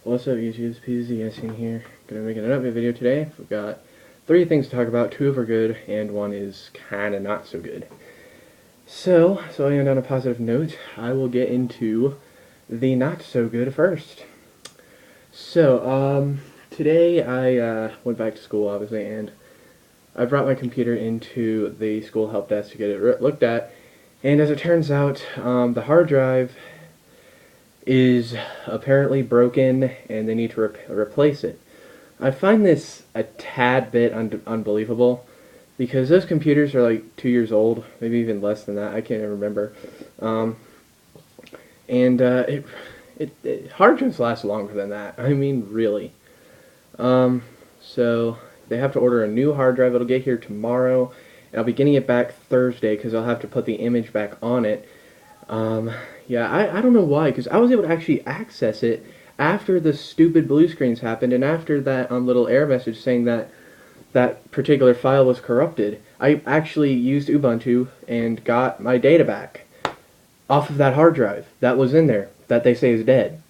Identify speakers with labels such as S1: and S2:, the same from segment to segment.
S1: What's up, YouTube? It's PZS in here. Gonna make an update video today. We've got 3 things to talk about. 2 of are good, and 1 is kinda not so good. So I end on a positive note. I will get into the not so good first. Today I went back to school, obviously, and I brought my computer into the school help desk to get it looked at. And as it turns out, the hard drive is apparently broken and they need to replace it. I find this a tad bit unbelievable because those computers are like 2 years old, maybe even less than that. I can't even remember. Um, and hard drives last longer than that. I mean, really. So they have to order a new hard drive. It'll get here tomorrow, and I'll be getting it back Thursday because I'll have to put the image back on it. Yeah, I don't know why, because I was able to actually access it after the stupid blue screens happened and after that little error message saying that that particular file was corrupted. I actually used Ubuntu and got my data back off of that hard drive that was in there that they say is dead.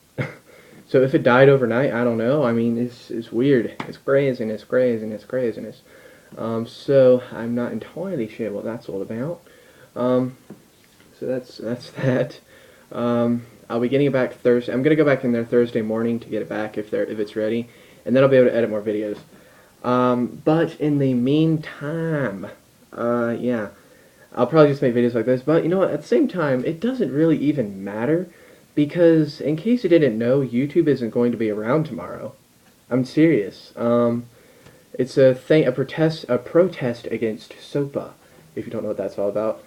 S1: So if it died overnight, I don't know. I mean, it's weird. It's craziness, craziness, craziness. So I'm not entirely sure what that's all about. So that's that. I'll be getting it back Thursday. I'm gonna go back in there Thursday morning to get it back if it's ready, and then I'll be able to edit more videos. But in the meantime, yeah, I'll probably just make videos like this. But you know what? At the same time, it doesn't really even matter because, in case you didn't know, YouTube isn't going to be around tomorrow. I'm serious. It's a protest against SOPA. If you don't know what that's all about.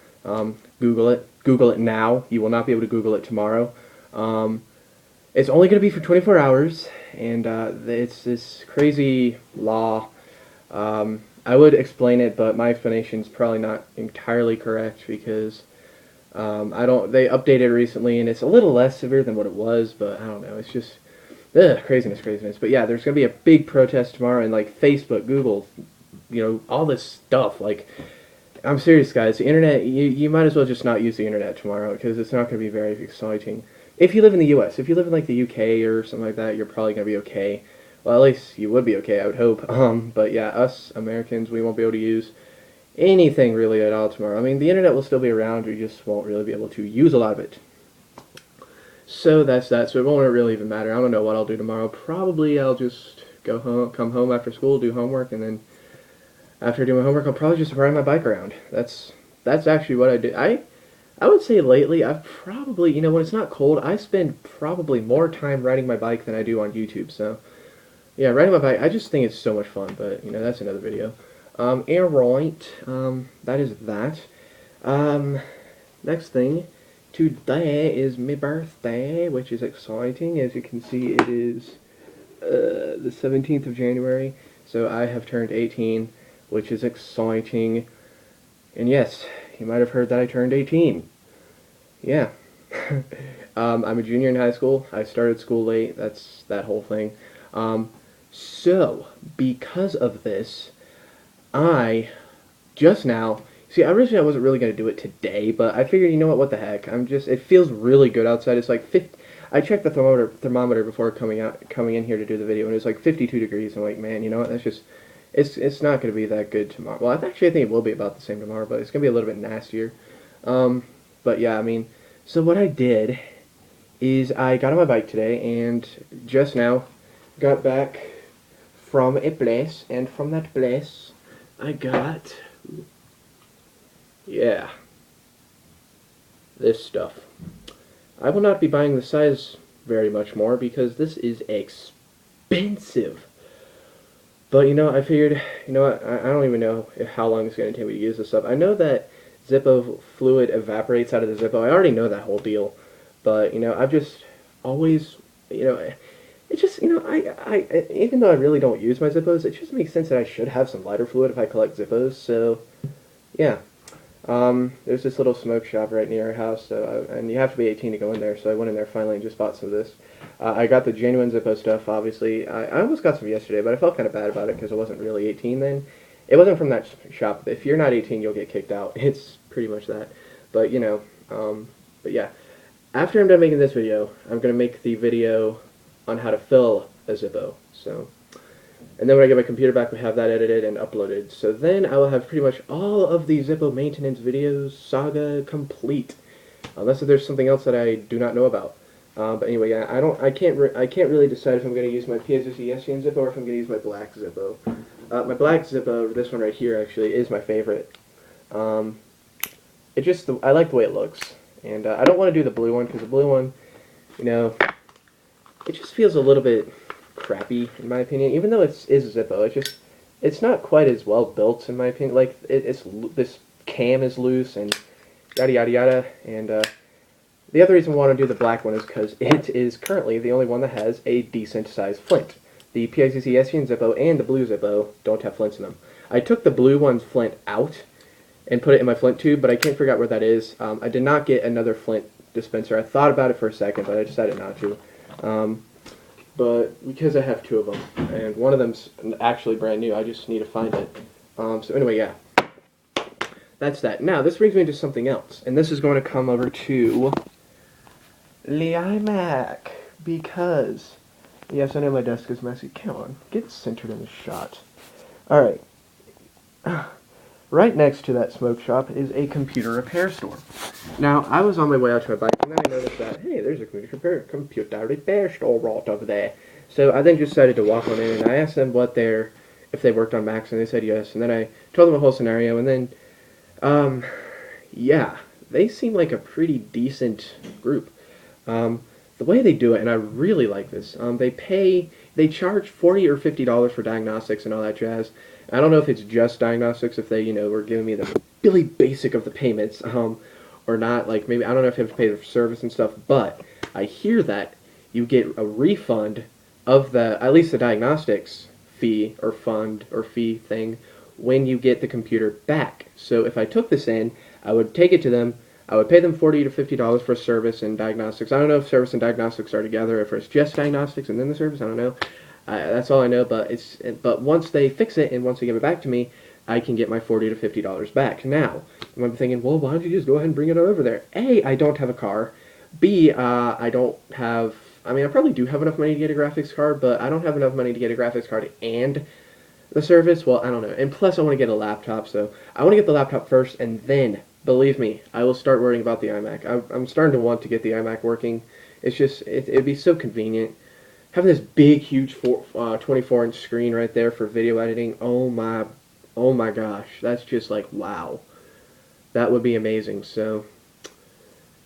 S1: Google it. Google it now. You will not be able to Google it tomorrow. It's only going to be for 24 hours, and it's this crazy law. I would explain it, but my explanation is probably not entirely correct because I don't. They updated it recently, and it's a little less severe than what it was, but I don't know. It's just craziness, craziness. But yeah, there's going to be a big protest tomorrow, and like Facebook, Google, all this stuff, like. I'm serious, guys. The internet, you might as well just not use the internet tomorrow because it's not going to be very exciting. If you live in the U.S., if you live in like the UK or something like that, you're probably going to be okay. Well, at least you would be okay, I would hope. But yeah, us Americans, we won't be able to use anything really at all tomorrow. I mean, the internet will still be around, we just won't really be able to use a lot of it. So that's that. So it won't really even matter. I don't know what I'll do tomorrow. Probably I'll just go home, come home after school, do homework, and then after doing my homework, I'll probably just ride my bike around. That's actually what I do. I would say lately, I've probably, when it's not cold, I spend probably more time riding my bike than I do on YouTube. So, yeah, riding my bike, I just think it's so much fun. But, that's another video. Alright, that is that. Next thing, today is my birthday, which is exciting. As you can see, it is the 17th of January. So I have turned 18. Which is exciting. And yes, you might have heard that I turned 18. Yeah. I'm a junior in high school. I started school late. That's that whole thing. So, because of this, I just now... See, originally I wasn't really going to do it today, but I figured, what the heck. It feels really good outside. It's like 50... I checked the thermometer before coming in here to do the video, and it was like 52 degrees. I'm like, man, you know what? That's just... It's not going to be that good tomorrow. Well, I think it will be about the same tomorrow, but it's going to be a little bit nastier. But yeah, I mean, so what I did is I got on my bike today and just now got back from a place, and from that place I got, yeah, this stuff. I will not be buying the size very much more because this is expensive. But, I figured, what, I don't even know how long it's going to take me to use this stuff. I know that Zippo fluid evaporates out of the Zippo. I already know that whole deal. But, I've just always, it just, even though I really don't use my Zippos, it just makes sense that I should have some lighter fluid if I collect Zippos. So, yeah. There's this little smoke shop right near our house, and you have to be 18 to go in there, so I went in there finally and just bought some of this. I got the genuine Zippo stuff, obviously. I almost got some yesterday, but I felt kind of bad about it because I wasn't really 18 then. It wasn't from that shop. If you're not 18, you'll get kicked out. It's pretty much that. But, but yeah. after I'm done making this video, I'm going to make the video on how to fill a Zippo. So, and then when I get my computer back, we have that edited and uploaded. So then I will have pretty much all of the Zippo maintenance videos saga complete, unless there's something else that I do not know about. But anyway, yeah, I can't really decide if I'm going to use my PSSE SCN Zippo or if I'm going to use my black Zippo. My black Zippo, this one right here, actually is my favorite. I like the way it looks, and I don't want to do the blue one because the blue one, you know, it just feels a little bit crappy in my opinion. Even though it is a Zippo, it's not quite as well built in my opinion. Like this cam is loose and yada yada yada. And the other reason I want to do the black one is because it is currently the only one that has a decent sized flint. The PICC SCN Zippo and the blue Zippo don't have flints in them. I took the blue one's flint out and put it in my flint tube, but I can't figure out where that is. I did not get another flint dispenser. I thought about it for a second, but I decided not to. But because I have two of them, and one of them's actually brand new, I just need to find it. So anyway, yeah. That's that. Now, this brings me to something else, and this is going to come over to the iMac, because, yes, I know my desk is messy. Come on, get centered in the shot. Alright. Right next to that smoke shop is a computer repair store. Now, I was on my way out to my bike, and then I noticed that, hey, there's a computer repair store right over there. So I then just decided to walk on in, and I asked them if they worked on Macs, and they said yes. And then I told them the whole scenario, and then, yeah, they seem like a pretty decent group. The way they do it, and I really like this, they charge $40 or $50 for diagnostics and all that jazz. I don't know if it's just diagnostics, if they, were giving me the really basic of the payments, or not. Like, maybe, I don't know if you have to pay for service and stuff, but I hear that you get a refund of at least the diagnostics fee, or fund, or fee thing, when you get the computer back. So if I took this in, I would take it to them, I would pay them $40 to $50 for service and diagnostics. I don't know if service and diagnostics are together, if it's just diagnostics and then the service, I don't know. That's all I know, but once they fix it and once they give it back to me, I can get my $40 to $50 back. Now, I'm thinking, well, why don't you just go ahead and bring it over there? A, I don't have a car. B, I probably do have enough money to get a graphics card, but I don't have enough money to get a graphics card and the service. Well, I don't know. And plus, I want to get a laptop, so I want to get the laptop first, and then, believe me, I will start worrying about the iMac. I'm starting to want to get the iMac working. It's just, it'd be so convenient. Having this big, huge 24-inch screen right there for video editing, oh my gosh, that's just like, wow. That would be amazing. So,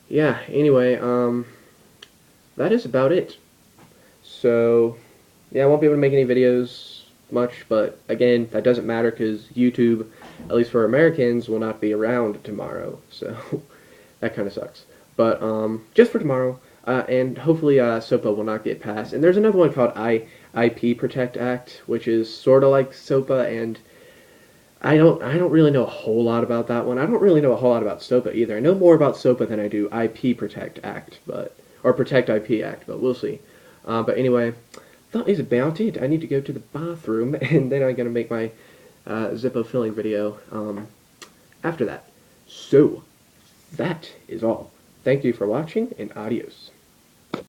S1: yeah, anyway, that is about it. So, yeah, I won't be able to make any videos much, but again, that doesn't matter because YouTube, at least for Americans, will not be around tomorrow. So, that kind of sucks. But, just for tomorrow. And hopefully SOPA will not get passed. And there's another one called IP Protect Act, which is sort of like SOPA, and I don't really know a whole lot about that one. I don't really know a whole lot about SOPA either. I know more about SOPA than I do IP Protect Act, or Protect IP Act, but we'll see. But anyway, that is about it. I need to go to the bathroom, and then I'm going to make my Zippo filling video after that. So, that is all. Thank you for watching, and adios.